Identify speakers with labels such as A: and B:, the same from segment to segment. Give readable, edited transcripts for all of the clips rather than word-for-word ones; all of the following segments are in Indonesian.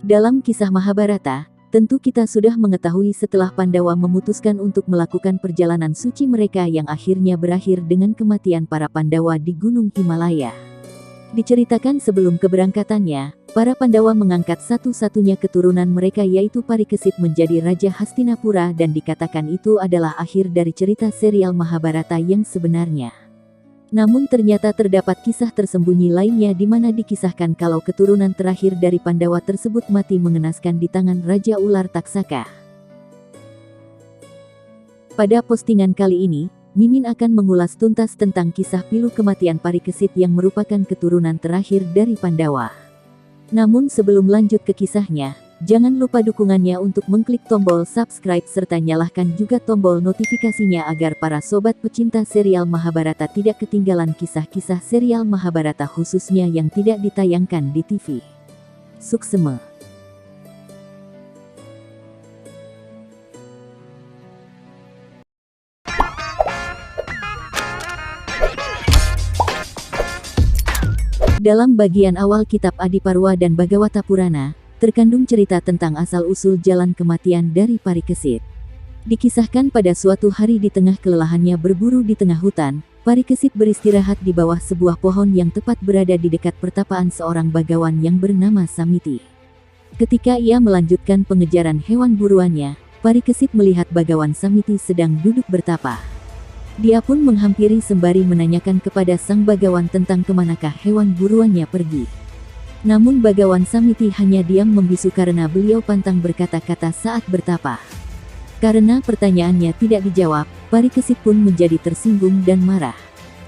A: Dalam kisah Mahabharata, tentu kita sudah mengetahui setelah Pandawa memutuskan untuk melakukan perjalanan suci mereka yang akhirnya berakhir dengan kematian para Pandawa di Gunung Himalaya. Diceritakan sebelum keberangkatannya, para Pandawa mengangkat satu-satunya keturunan mereka yaitu Parikesit menjadi Raja Hastinapura dan dikatakan itu adalah akhir dari cerita serial Mahabharata yang sebenarnya. Namun ternyata terdapat kisah tersembunyi lainnya di mana dikisahkan kalau keturunan terakhir dari Pandawa tersebut mati mengenaskan di tangan Raja Ular Taksaka. Pada postingan kali ini, Mimin akan mengulas tuntas tentang kisah pilu kematian Parikesit yang merupakan keturunan terakhir dari Pandawa. Namun sebelum lanjut ke kisahnya, jangan lupa dukungannya untuk mengklik tombol subscribe serta nyalakan juga tombol notifikasinya agar para sobat pecinta serial Mahabharata tidak ketinggalan kisah-kisah serial Mahabharata khususnya yang tidak ditayangkan di TV. Suksema. Dalam bagian awal kitab Adiparwa dan Bhagavata Purana, terkandung cerita tentang asal-usul jalan kematian dari Parikesit. Dikisahkan pada suatu hari di tengah kelelahannya berburu di tengah hutan, Parikesit beristirahat di bawah sebuah pohon yang tepat berada di dekat pertapaan seorang bagawan yang bernama Samiti. Ketika ia melanjutkan pengejaran hewan buruannya, Parikesit melihat bagawan Samiti sedang duduk bertapa. Dia pun menghampiri sembari menanyakan kepada sang bagawan tentang kemanakah hewan buruannya pergi. Namun bagawan Samiti hanya diam membisu karena beliau pantang berkata-kata saat bertapa. Karena pertanyaannya tidak dijawab, Parikesit pun menjadi tersinggung dan marah.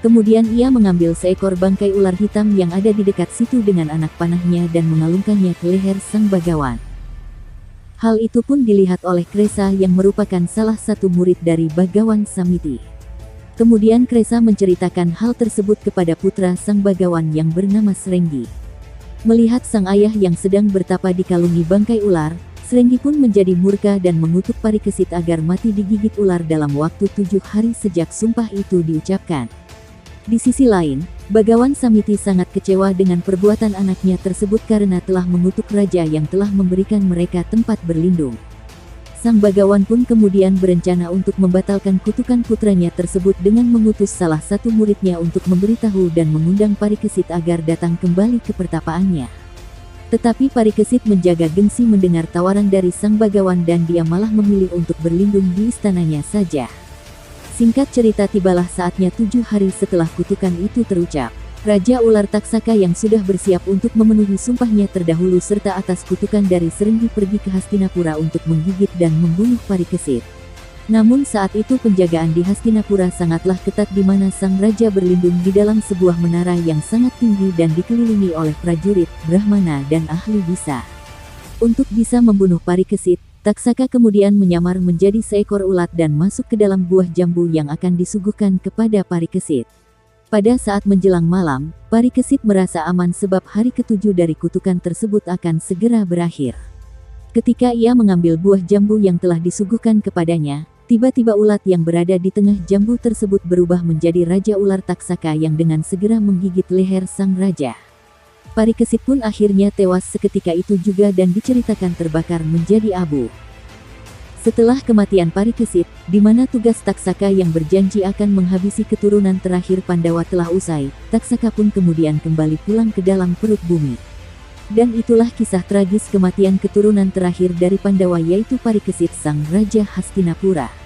A: Kemudian ia mengambil seekor bangkai ular hitam yang ada di dekat situ dengan anak panahnya dan mengalungkannya ke leher sang bagawan. Hal itu pun dilihat oleh Kresa yang merupakan salah satu murid dari bagawan Samiti. Kemudian Kresa menceritakan hal tersebut kepada putra sang bagawan yang bernama Srenggi. Melihat sang ayah yang sedang bertapa dikalungi bangkai ular, Srenggi pun menjadi murka dan mengutuk Parikesit agar mati digigit ular dalam waktu 7 hari sejak sumpah itu diucapkan. Di sisi lain, bagawan Samiti sangat kecewa dengan perbuatan anaknya tersebut karena telah mengutuk raja yang telah memberikan mereka tempat berlindung. Sang bagawan pun kemudian berencana untuk membatalkan kutukan putranya tersebut dengan mengutus salah satu muridnya untuk memberitahu dan mengundang Parikesit agar datang kembali ke pertapaannya. Tetapi Parikesit menjaga gengsi mendengar tawaran dari sang bagawan dan dia malah memilih untuk berlindung di istananya saja. Singkat cerita tibalah saatnya 7 hari setelah kutukan itu terucap. Raja Ular Taksaka yang sudah bersiap untuk memenuhi sumpahnya terdahulu serta atas kutukan dari Srenggi pergi ke Hastinapura untuk menggigit dan membunuh Parikesit. Namun saat itu penjagaan di Hastinapura sangatlah ketat di mana sang raja berlindung di dalam sebuah menara yang sangat tinggi dan dikelilingi oleh prajurit, brahmana dan ahli bisa. Untuk bisa membunuh Parikesit, Taksaka kemudian menyamar menjadi seekor ulat dan masuk ke dalam buah jambu yang akan disuguhkan kepada Parikesit. Pada saat menjelang malam, Parikesit merasa aman sebab hari ke-7 dari kutukan tersebut akan segera berakhir. Ketika ia mengambil buah jambu yang telah disuguhkan kepadanya, tiba-tiba ulat yang berada di tengah jambu tersebut berubah menjadi Raja Ular Taksaka yang dengan segera menggigit leher sang raja. Parikesit pun akhirnya tewas seketika itu juga dan diceritakan terbakar menjadi abu. Setelah kematian Parikesit, di mana tugas Taksaka yang berjanji akan menghabisi keturunan terakhir Pandawa telah usai, Taksaka pun kemudian kembali pulang ke dalam perut bumi. Dan itulah kisah tragis kematian keturunan terakhir dari Pandawa yaitu Parikesit sang Raja Hastinapura.